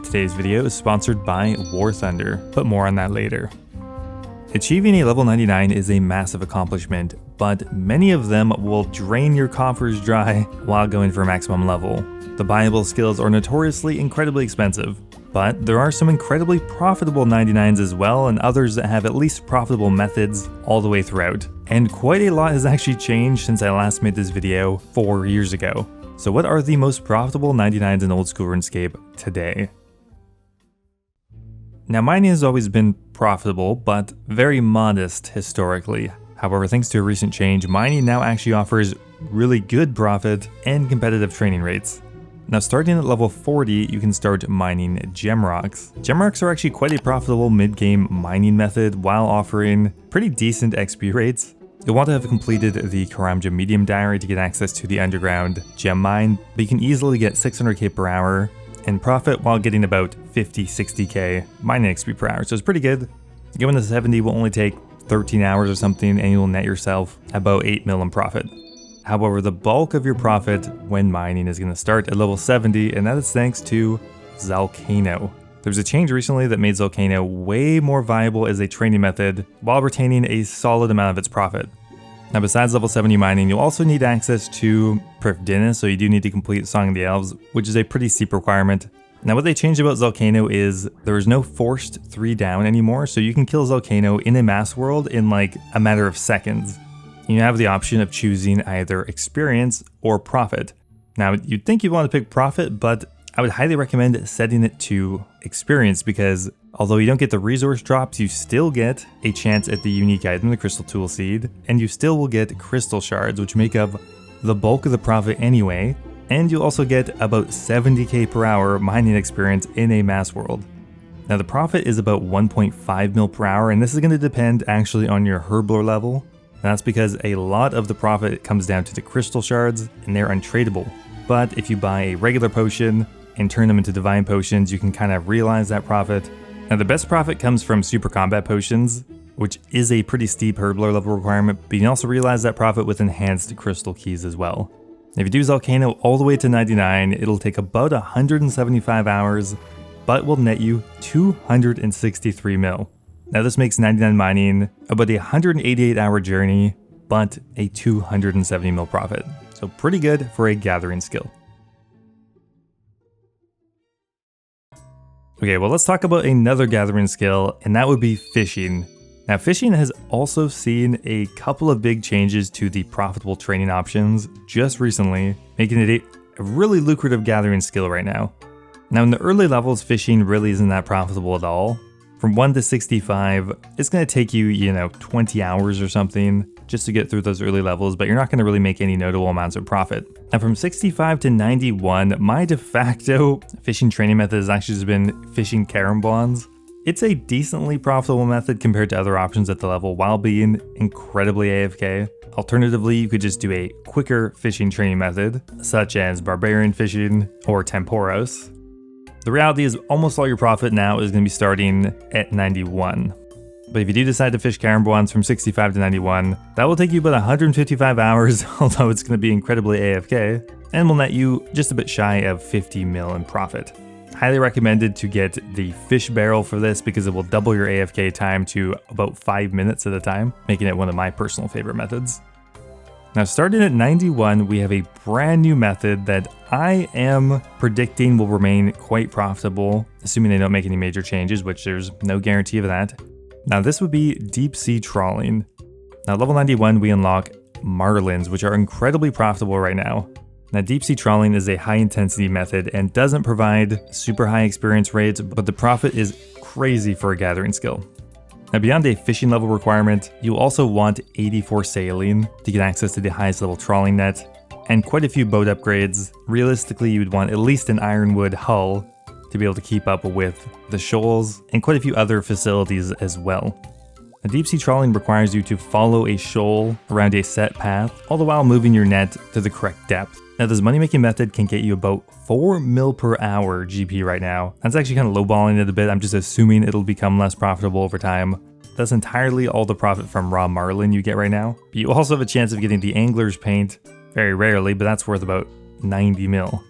Today's video is sponsored by War Thunder, but more on that later. Achieving a level 99 is a massive accomplishment, but many of them will drain your coffers dry while going for maximum level. The buyable skills are notoriously incredibly expensive, but there are some incredibly profitable 99s as well, and others that have at least profitable methods all the way throughout. And quite a lot has actually changed since I last made this video 4 years ago. So what are the most profitable 99s in Oldschool Runescape today? Now, mining has always been profitable, but very modest historically. However, thanks to a recent change, mining now actually offers really good profit and competitive training rates. Now, starting at level 40, you can start mining gem rocks. Gem rocks are actually quite a profitable mid-game mining method while offering pretty decent XP rates. You'll want to have completed the Karamja medium diary to get access to the underground gem mine, but you can easily get 600k per hour and profit while getting about 50-60k mining XP per hour, so it's pretty good. Going to 70 will only take 13 hours or something, and you'll net yourself about 8 mil in profit. However, the bulk of your profit when mining is going to start at level 70, and that is thanks to Zalcano. There was a change recently that made Zalcano way more viable as a training method while retaining a solid amount of its profit. Now, besides level 70 mining, you'll also need access to Atvdinner, so you do need to complete Song of the Elves, which is a pretty steep requirement. Now, what they changed about Zalcano is there is no forced 3 down anymore, so you can kill Zalcano in a mass world in like a matter of seconds. You have the option of choosing either experience or profit. Now, you'd think you'd want to pick profit, but I would highly recommend setting it to experience because although you don't get the resource drops, you still get a chance at the unique item, the crystal tool seed, and you still will get crystal shards, which make up the bulk of the profit anyway, and you'll also get about 70k per hour mining experience in a mass world. Now, the profit is about 1.5 mil per hour, and this is going to depend actually on your herblore level. That's because a lot of the profit comes down to the crystal shards, and they're untradeable. But if you buy a regular potion and turn them into divine potions, you can kind of realize that profit. Now, the best profit comes from super combat potions, which is a pretty steep herblore level requirement, but you can also realize that profit with enhanced crystal keys as well. If you do Zalcano all the way to 99, it'll take about 175 hours, but will net you 263 mil. Now, this makes 99 mining about a 188 hour journey, but a 270 mil profit. So pretty good for a gathering skill. Okay, well, let's talk about another gathering skill, and that would be fishing. Now, fishing has also seen a couple of big changes to the profitable training options just recently, making it a really lucrative gathering skill right now. Now, in the early levels, fishing really isn't that profitable at all. From 1 to 65, it's going to take you, 20 hours or something just to get through those early levels, but you're not going to really make any notable amounts of profit. And from 65 to 91, my de facto fishing training method has actually just been fishing carambons. It's a decently profitable method compared to other options at the level while being incredibly AFK. Alternatively, you could just do a quicker fishing training method, such as barbarian fishing or temporos. The reality is almost all your profit now is going to be starting at 91. But if you do decide to fish carambons from 65 to 91, that will take you about 155 hours, although it's going to be incredibly AFK, and will net you just a bit shy of 50 mil in profit. Highly recommended to get the fish barrel for this because it will double your AFK time to about 5 minutes at a time, making it one of my personal favorite methods. Now, starting at 91, we have a brand new method that I am predicting will remain quite profitable, assuming they don't make any major changes, which there's no guarantee of that. Now, this would be deep sea trawling. Now, level 91, we unlock marlins, which are incredibly profitable right now. Now, deep sea trawling is a high intensity method and doesn't provide super high experience rates, but the profit is crazy for a gathering skill. Now, beyond a fishing level requirement, you also want 84 sailing to get access to the highest level trawling net, and quite a few boat upgrades. Realistically, you would want at least an ironwood hull to be able to keep up with the shoals, and quite a few other facilities as well. A deep sea trawling requires you to follow a shoal around a set path, all the while moving your net to the correct depth. Now, this money making method can get you about 4 mil per hour GP right now. That's actually kind of lowballing it a bit. I'm just assuming it'll become less profitable over time. That's entirely all the profit from raw marlin you get right now. But you also have a chance of getting the angler's paint, very rarely, but that's worth about 90 mil.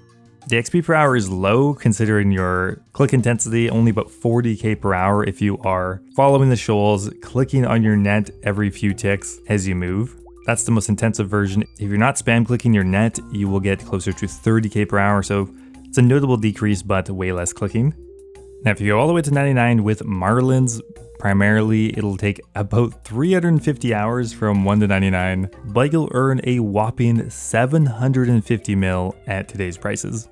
The XP per hour is low considering your click intensity, only about 40k per hour if you are following the shoals, clicking on your net every few ticks as you move. That's the most intensive version. If you're not spam clicking your net, you will get closer to 30k per hour, so it's a notable decrease but way less clicking. Now if you go all the way to 99 with Marlins, primarily it'll take about 350 hours from 1 to 99, but you'll earn a whopping 750 mil at today's prices.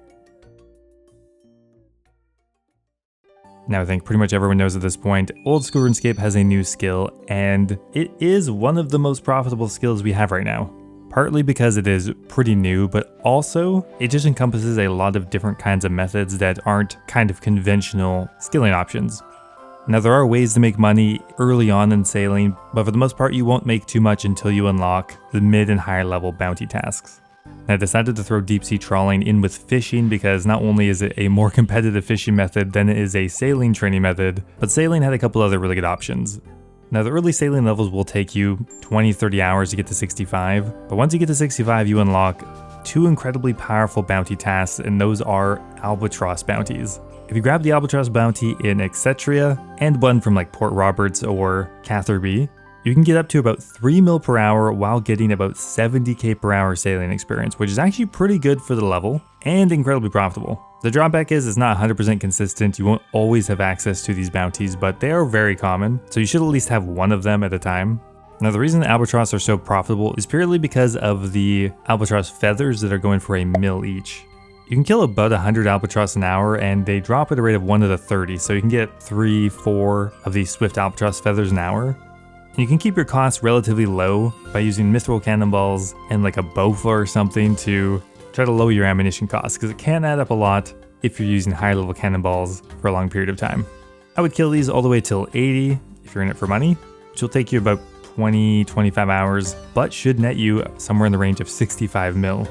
Now I think pretty much everyone knows at this point, Oldschool Runescape has a new skill, and it is one of the most profitable skills we have right now. Partly because it is pretty new, but also it just encompasses a lot of different kinds of methods that aren't kind of conventional skilling options. Now there are ways to make money early on in sailing, but for the most part you won't make too much until you unlock the mid and higher level bounty tasks. I decided to throw deep sea trawling in with fishing because not only is it a more competitive fishing method than it is a sailing training method, but sailing had a couple other really good options. Now the early sailing levels will take you 20-30 hours to get to 65, but once you get to 65 you unlock 2 incredibly powerful bounty tasks, and those are albatross bounties. If you grab the albatross bounty in Etcetera and one from like Port Roberts or Catherby, you can get up to about 3 mil per hour while getting about 70k per hour sailing experience, which is actually pretty good for the level and incredibly profitable. The drawback is it's not 100% consistent. You won't always have access to these bounties, but they are very common, so you should at least have one of them at a time. Now the reason the albatross are so profitable is purely because of the albatross feathers that are going for a mil each. You can kill about 100 albatross an hour, and they drop at a rate of 1 to the 30, so you can get 3-4 of these swift albatross feathers an hour. And you can keep your costs relatively low by using mithril cannonballs and like a bofa or something to try to lower your ammunition costs, because it can add up a lot if you're using higher level cannonballs for a long period of time. I would kill these all the way till 80 if you're in it for money, which will take you about 20-25 hours, but should net you somewhere in the range of 65 mil.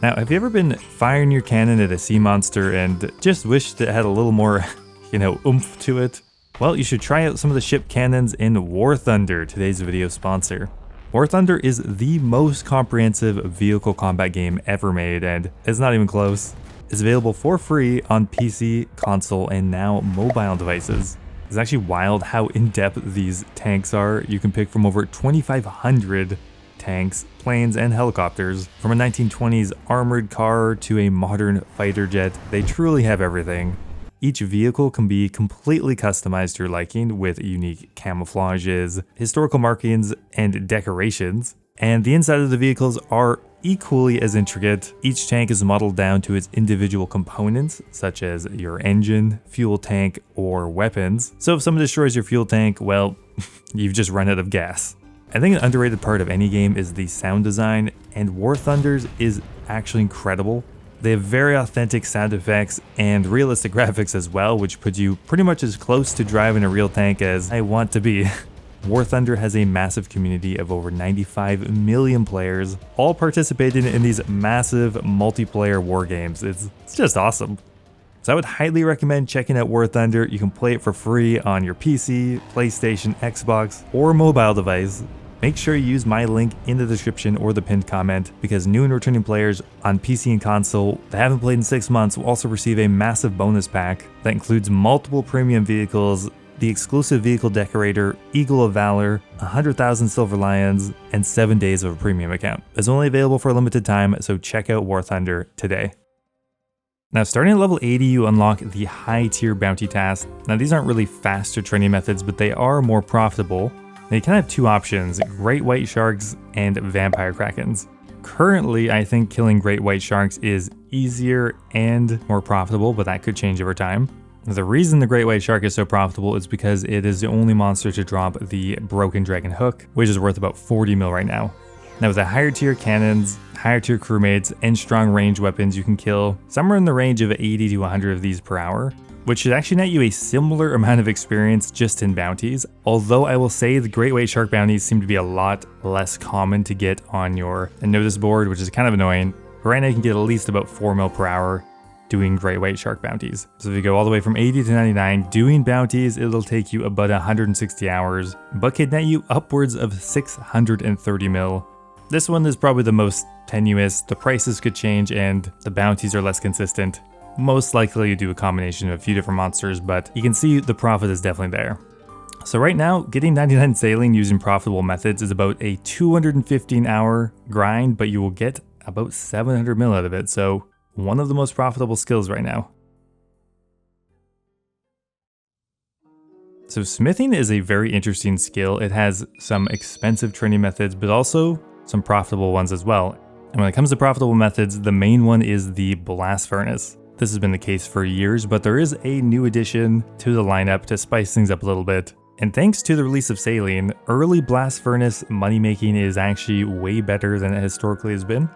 Now, have you ever been firing your cannon at a sea monster and just wished it had a little more, oomph to it? Well, you should try out some of the ship cannons in War Thunder, today's video sponsor. War Thunder is the most comprehensive vehicle combat game ever made, and it's not even close. It's available for free on PC, console, and now mobile devices. It's actually wild how in-depth these tanks are. You can pick from over 2,500 tanks, planes, and helicopters. From a 1920s armored car to a modern fighter jet, they truly have everything. Each vehicle can be completely customized to your liking with unique camouflages, historical markings, and decorations. And the inside of the vehicles are equally as intricate. Each tank is modeled down to its individual components, such as your engine, fuel tank, or weapons. So if someone destroys your fuel tank, well, you've just run out of gas. I think an underrated part of any game is the sound design, and War Thunder's is actually incredible. They have very authentic sound effects and realistic graphics as well, which puts you pretty much as close to driving a real tank as I want to be. War Thunder has a massive community of over 95 million players, all participating in these massive multiplayer war games. It's just awesome. So I would highly recommend checking out War Thunder. You can play it for free on your PC, PlayStation, Xbox, or mobile device. Make sure you use my link in the description or the pinned comment, because new and returning players on PC and console that haven't played in 6 months will also receive a massive bonus pack that includes multiple premium vehicles, the exclusive vehicle decorator, Eagle of Valor, 100,000 Silver Lions, and 7 days of a premium account. It's only available for a limited time, so check out War Thunder today. Now starting at level 80, you unlock the high tier bounty tasks. Now these aren't really faster training methods, but they are more profitable. Now you kind of have 2 options, great white sharks and vampire krakens. Currently, I think killing great white sharks is easier and more profitable, but that could change over time. The reason the great white shark is so profitable is because it is the only monster to drop the broken dragon hook, which is worth about 40 mil right now. Now with the higher tier cannons, higher tier crewmates, and strong range weapons, you can kill somewhere in the range of 80 to 100 of these per hour, which should actually net you a similar amount of experience just in bounties. Although I will say the great white shark bounties seem to be a lot less common to get on your notice board, which is kind of annoying. But right now you can get at least about 4 mil per hour doing great white shark bounties. So if you go all the way from 80 to 99 doing bounties, it'll take you about 160 hours, but could net you upwards of 630 mil. This one is probably the most tenuous, the prices could change and the bounties are less consistent. Most likely you do a combination of a few different monsters, but you can see the profit is definitely there. So right now, getting 99 saline using profitable methods is about a 215 hour grind, but you will get about 700 mil out of it, so one of the most profitable skills right now. So smithing is a very interesting skill. It has some expensive training methods, but also some profitable ones as well. And when it comes to profitable methods, the main one is the blast furnace. This has been the case for years, but there is a new addition to the lineup to spice things up a little bit. And thanks to the release of saline, early blast furnace money making is actually way better than it historically has been.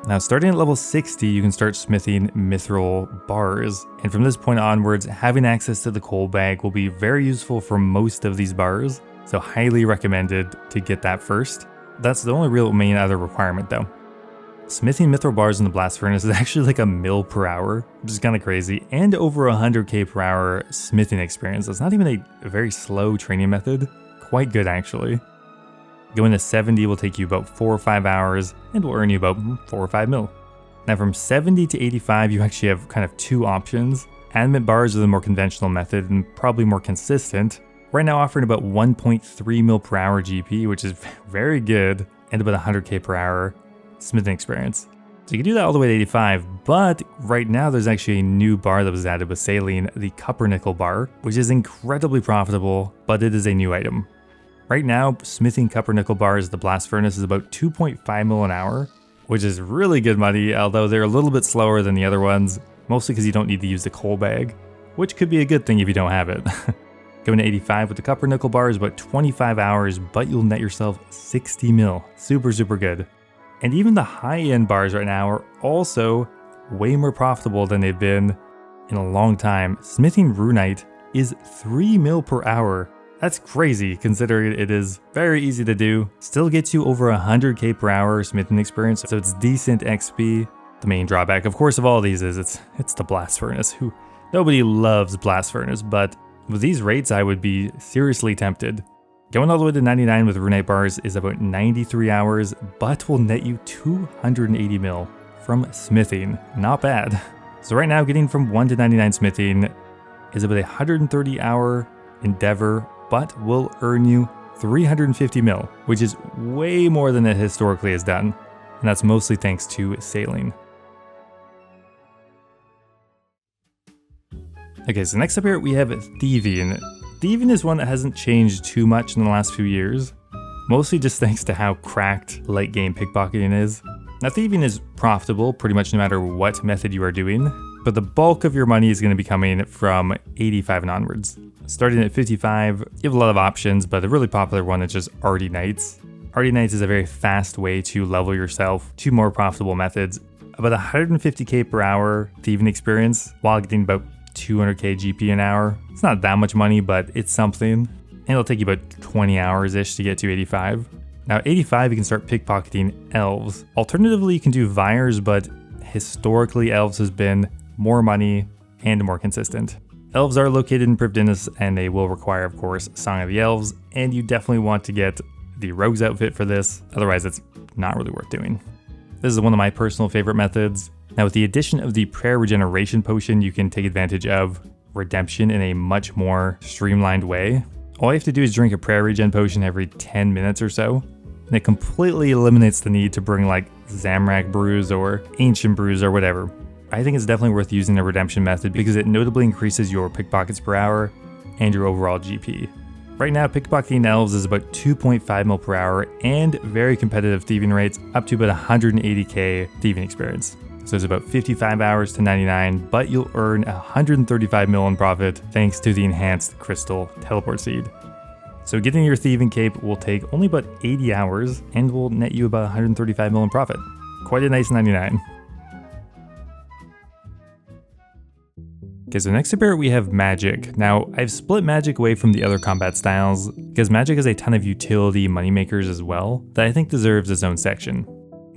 Now starting at level 60, you can start smithing mithril bars. And from this point onwards, having access to the coal bag will be very useful for most of these bars. So highly recommended to get that first. That's the only real main other requirement though. Smithing mithril bars in the blast furnace is actually like a mil per hour, which is kind of crazy, and over 100k per hour smithing experience. That's not even a very slow training method. Quite good actually. Going to 70 will take you about 4 or 5 hours and will earn you about 4 or 5 mil. Now from 70 to 85, you actually have kind of two options. Adamant bars are the more conventional method and probably more consistent. Right now offering about 1.3 mil per hour GP, which is very good, and about 100k per hour smithing experience. So you can do that all the way to 85, but right now there's actually a new bar that was added with saline, the copper nickel bar, which is incredibly profitable, but it is a new item. Right now, smithing copper nickel bars at the blast furnace is about 2.5 mil an hour, which is really good money, although they're a little bit slower than the other ones, mostly because you don't need to use the coal bag, which could be a good thing if you don't have it. Going to 85 with the copper nickel bar is about 25 hours, but you'll net yourself 60 mil. Super, super good. And even the high-end bars right now are also way more profitable than they've been in a long time. Smithing runite is 3 mil per hour. That's crazy considering it is very easy to do. Still gets you over 100k per hour smithing experience, so it's decent XP. The main drawback, of course, of all of these is it's the blast furnace. Nobody loves blast furnace, but with these rates, I would be seriously tempted. Going all the way to 99 with runite bars is about 93 hours, but will net you 280 mil from smithing. Not bad. So right now, getting from 1 to 99 smithing is about a 130 hour endeavor, but will earn you 350 mil, which is way more than it historically has done. And that's mostly thanks to saline. Okay, so next up here we have Thieving. Thieving is one that hasn't changed too much in the last few years, mostly just thanks to how cracked late game pickpocketing is. Now Thieving is profitable pretty much no matter what method you are doing, but the bulk of your money is going to be coming from 85 and onwards. Starting at 55, you have a lot of options, but the really popular one is just Arty Knights. Arty Knights is a very fast way to level yourself to more profitable methods. About 150k per hour thieving experience while getting about 200k GP an hour. It's not that much money, but it's something. And it'll take you about 20 hours-ish to get to 85. Now 85, you can start pickpocketing elves. Alternatively, you can do Vyres, but historically elves has been more money and more consistent. Elves are located in Privdinus, and they will require, of course, Song of the Elves, and you definitely want to get the Rogue's outfit for this, otherwise it's not really worth doing. This is one of my personal favorite methods. Now with the addition of the prayer regeneration potion, you can take advantage of redemption in a much more streamlined way. All you have to do is drink a prayer regen potion every 10 minutes or so, and it completely eliminates the need to bring like Zamrak brews or ancient brews or whatever. I think it's definitely worth using the redemption method because it notably increases your pickpockets per hour and your overall GP. Right now, pickpocketing elves is about 2.5 mil per hour and very competitive thieving rates up to about 180k thieving experience. So it's about 55 hours to 99, but you'll earn 135 mil in profit thanks to the enhanced crystal teleport seed. So getting your thieving cape will take only about 80 hours and will net you about 135 mil in profit. Quite a nice 99. Okay, so next up here we have magic. Now, I've split magic away from the other combat styles because magic has a ton of utility moneymakers as well that I think deserves its own section.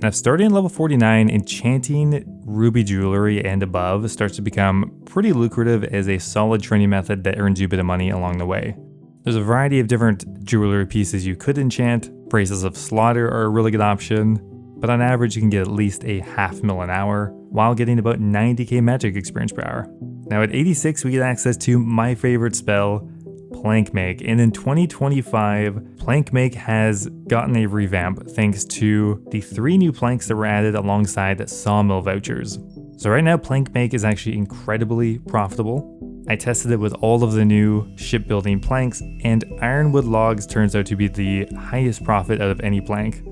Now, starting at level 49, enchanting ruby jewelry and above starts to become pretty lucrative as a solid training method that earns you a bit of money along the way. There's a variety of different jewelry pieces you could enchant. Braces of Slaughter are a really good option, but on average you can get at least a 0.5 mil an hour while getting about 90k magic experience per hour. Now at 86 we get access to my favorite spell, Plank Make, and in 2025 Plank Make has gotten a revamp thanks to the 3 new planks that were added alongside sawmill vouchers. So right now Plank Make is actually incredibly profitable. I tested it with all of the new shipbuilding planks, and ironwood logs turns out to be the highest profit out of any plank.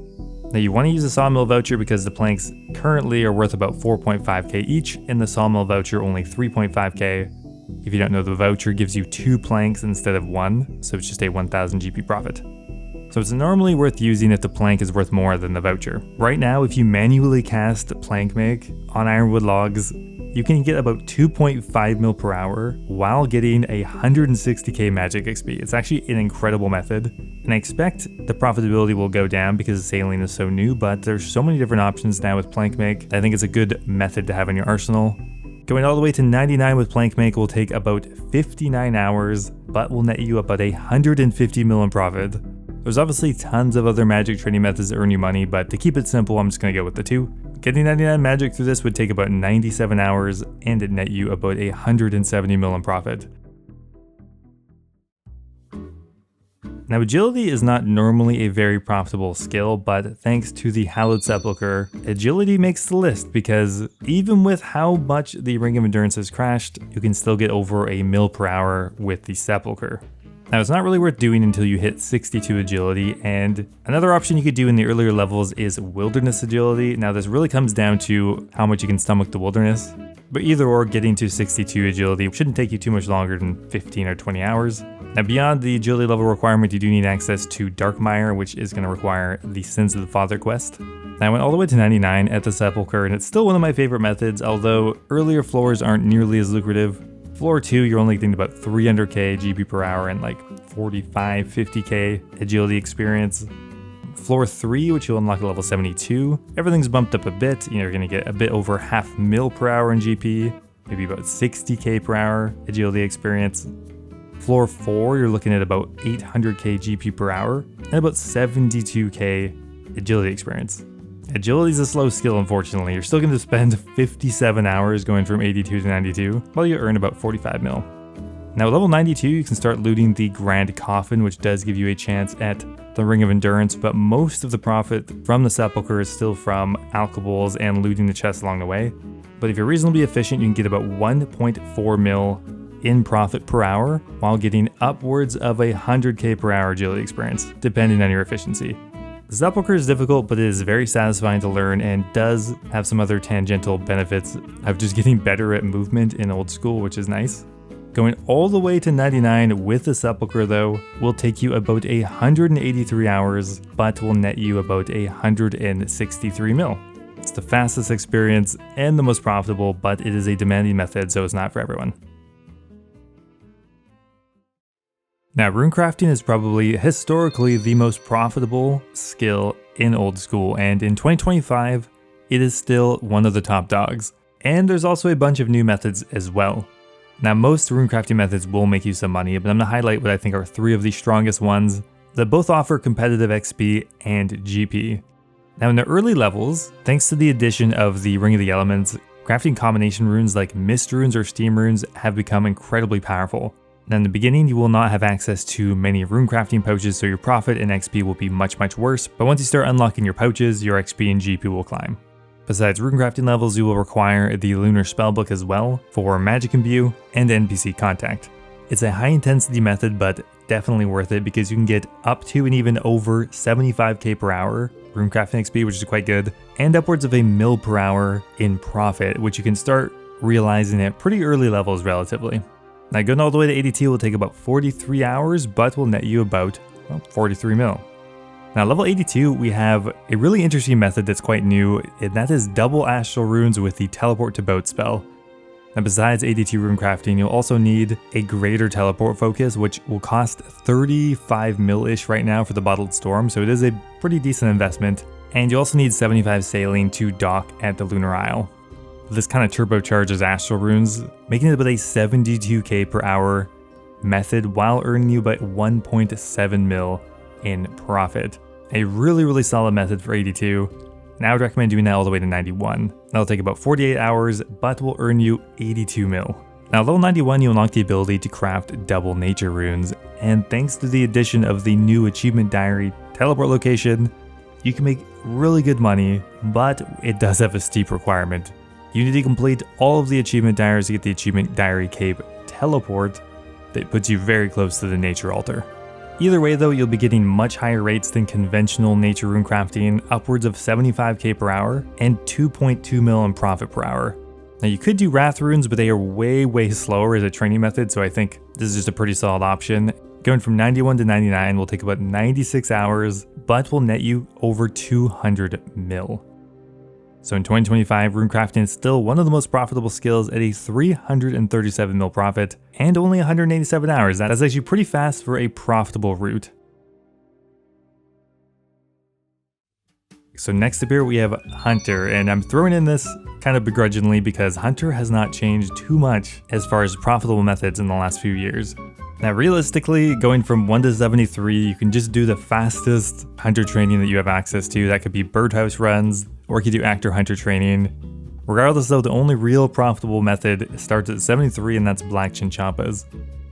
Now you want to use a sawmill voucher because the planks currently are worth about 4.5k each, and the sawmill voucher only 3.5k. If you don't know, the voucher gives you 2 planks instead of 1, so it's just a 1000 GP profit. So it's normally worth using if the plank is worth more than the voucher. Right now, if you manually cast Plank Make on ironwood logs, you can get about 2.5 mil per hour while getting 160k magic XP. It's actually an incredible method, and I expect the profitability will go down because sailing is so new, but there's so many different options now with Plank Make. I think it's a good method to have in your arsenal. Going all the way to 99 with Plank Make will take about 59 hours, but will net you about 150 mil in profit. There's obviously tons of other magic trading methods that earn you money, but to keep it simple, I'm just going to go with the 2. Getting 99 magic through this would take about 97 hours, and it net you about 170 mil in profit. Now agility is not normally a very profitable skill, but thanks to the Hallowed sepulchre, agility makes the list because even with how much the Ring of Endurance has crashed, you can still get over 1 mil per hour with the sepulchre. Now it's not really worth doing until you hit 62 agility, and another option you could do in the earlier levels is wilderness agility. Now this really comes down to how much you can stomach the wilderness, but either or, getting to 62 agility shouldn't take you too much longer than 15 or 20 hours. Now beyond the agility level requirement, you do need access to Darkmire, which is going to require the Sins of the Father quest. Now I went all the way to 99 at the sepulchre, and it's still one of my favorite methods, although earlier floors aren't nearly as lucrative. Floor 2, you're only getting about 300k GP per hour and like 45, 50k agility experience. Floor 3, which you'll unlock at level 72, everything's bumped up a bit. You're going to get a bit over 0.5 mil per hour in GP, maybe about 60k per hour agility experience. Floor 4, you're looking at about 800k GP per hour and about 72k agility experience. Agility is a slow skill, unfortunately. You're still going to spend 57 hours going from 82 to 92, while you earn about 45 mil. Now at level 92, you can start looting the Grand Coffin, which does give you a chance at the Ring of Endurance, but most of the profit from the sepulchre is still from alcohols and looting the chests along the way. But if you're reasonably efficient, you can get about 1.4 mil in profit per hour, while getting upwards of 100k per hour agility experience, depending on your efficiency. The sepulchre is difficult, but it is very satisfying to learn and does have some other tangential benefits of just getting better at movement in old school, which is nice. Going all the way to 99 with the sepulchre though will take you about 183 hours, but will net you about 163 mil. It's the fastest experience and the most profitable, but it is a demanding method, so it's not for everyone. Now, runecrafting is probably historically the most profitable skill in old school, and in 2025, it is still one of the top dogs. And there's also a bunch of new methods as well. Now, most runecrafting methods will make you some money, but I'm going to highlight what I think are 3 of the strongest ones that both offer competitive XP and GP. Now, in the early levels, thanks to the addition of the Ring of the Elements, crafting combination runes like mist runes or steam runes have become incredibly powerful. Now in the beginning, you will not have access to many rune crafting pouches, so your profit and XP will be much worse, but once you start unlocking your pouches, your XP and GP will climb. Besides rune crafting levels, you will require the Lunar Spellbook as well for Magic Imbue and NPC Contact. It's a high intensity method, but definitely worth it because you can get up to and even over 75k per hour rune crafting XP, which is quite good, and upwards of 1 mil per hour in profit, which you can start realizing at pretty early levels relatively. Now going all the way to 82 will take about 43 hours, but will net you about 43 mil. Now level 82, we have a really interesting method that's quite new, and that is double astral runes with the teleport to boat spell. Now besides 82 rune crafting, you'll also need a greater teleport focus, which will cost 35 mil-ish right now for the bottled storm, so it is a pretty decent investment. And you also need 75 sailing to dock at the Lunar Isle. This kind of turbocharges astral runes, making it about a 72k per hour method while earning you about 1.7 mil in profit. A really solid method for 82. And I would recommend doing that all the way to 91. That'll take about 48 hours, but will earn you 82 mil. Now, level 91, you unlock the ability to craft double nature runes, and thanks to the addition of the new achievement diary teleport location, you can make really good money, but it does have a steep requirement. You need to complete all of the achievement diaries to get the achievement diary cape teleport that puts you very close to the nature altar. Either way though, you'll be getting much higher rates than conventional nature rune crafting, upwards of 75k per hour and 2.2 mil in profit per hour. Now you could do wrath runes, but they are way slower as a training method, so I think this is just a pretty solid option. Going from 91 to 99 will take about 96 hours, but will net you over 200 mil. So in 2025, rune crafting is still one of the most profitable skills at a 337 mil profit and only 187 hours. That is actually pretty fast for a profitable route. So next up here we have Hunter, and I'm throwing in this kind of begrudgingly because Hunter has not changed too much as far as profitable methods in the last few years. Now realistically, going from 1 to 73, you can just do the fastest Hunter training that you have access to. That could be birdhouse runs, or you could do actor Hunter training. Regardless though, the only real profitable method starts at 73, and that's black chinchompas.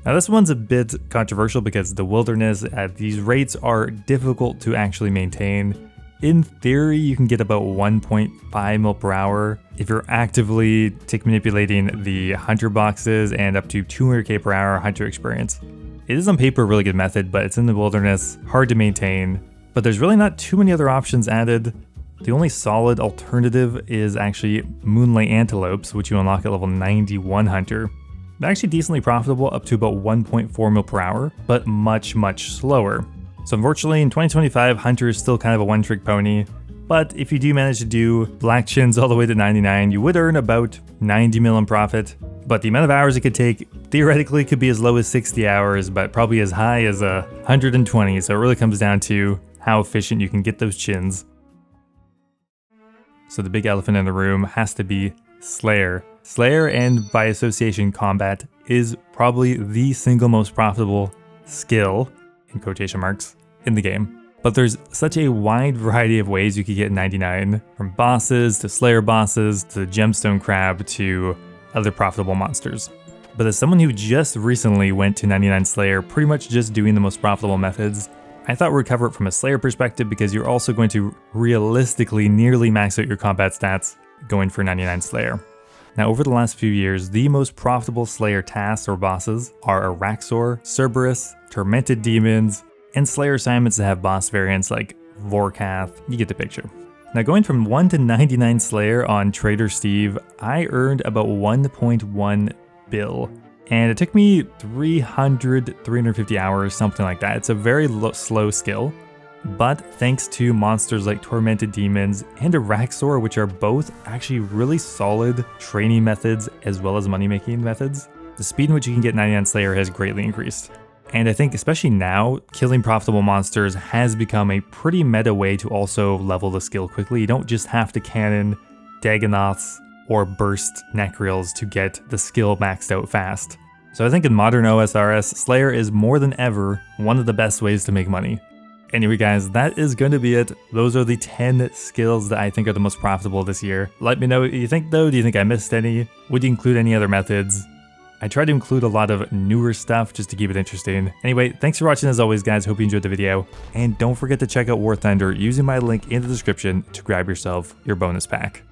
Now this one's a bit controversial because the wilderness at these rates are difficult to actually maintain. In theory, you can get about 1.5 mil per hour if you're actively tick manipulating the hunter boxes, and up to 200k per hour hunter experience. It is on paper a really good method, but it's in the wilderness, hard to maintain. But there's really not too many other options added. The only solid alternative is actually Moonlight Antelopes, which you unlock at level 91 hunter. They're actually decently profitable, up to about 1.4 mil per hour, but much slower. So unfortunately in 2025, Hunter is still kind of a one-trick pony, but if you do manage to do black chins all the way to 99, you would earn about 90 mil in profit. But the amount of hours it could take theoretically could be as low as 60 hours, but probably as high as 120, so it really comes down to how efficient you can get those chins. So the big elephant in the room has to be Slayer. Slayer, and by association combat, is probably the single most profitable skill, in quotation marks, in the game. But there's such a wide variety of ways you could get 99, from bosses to Slayer bosses to Gemstone Crab to other profitable monsters. But as someone who just recently went to 99 Slayer, pretty much just doing the most profitable methods, I thought we'd cover it from a Slayer perspective because you're also going to realistically nearly max out your combat stats going for 99 Slayer. Now over the last few years, the most profitable Slayer tasks or bosses are Araxor, Cerberus, Tormented Demons, and Slayer assignments that have boss variants like Vorkath. You get the picture. Now going from 1 to 99 Slayer on Trader Steve, I earned about 1.1 bill. And it took me 350 hours, something like that. It's a very slow skill. But thanks to monsters like Tormented Demons and Araxor, which are both actually really solid training methods as well as money-making methods, the speed in which you can get 99 Slayer has greatly increased. And I think especially now, killing profitable monsters has become a pretty meta way to also level the skill quickly. You don't just have to cannon Dagonoths or burst Necreals to get the skill maxed out fast. So I think in modern OSRS, Slayer is more than ever one of the best ways to make money. Anyway guys, that is going to be it. Those are the 10 skills that I think are the most profitable this year. Let me know what you think though. Do you think I missed any? Would you include any other methods? I try to include a lot of newer stuff just to keep it interesting. Anyway, thanks for watching as always guys, hope you enjoyed the video. And don't forget to check out War Thunder using my link in the description to grab yourself your bonus pack.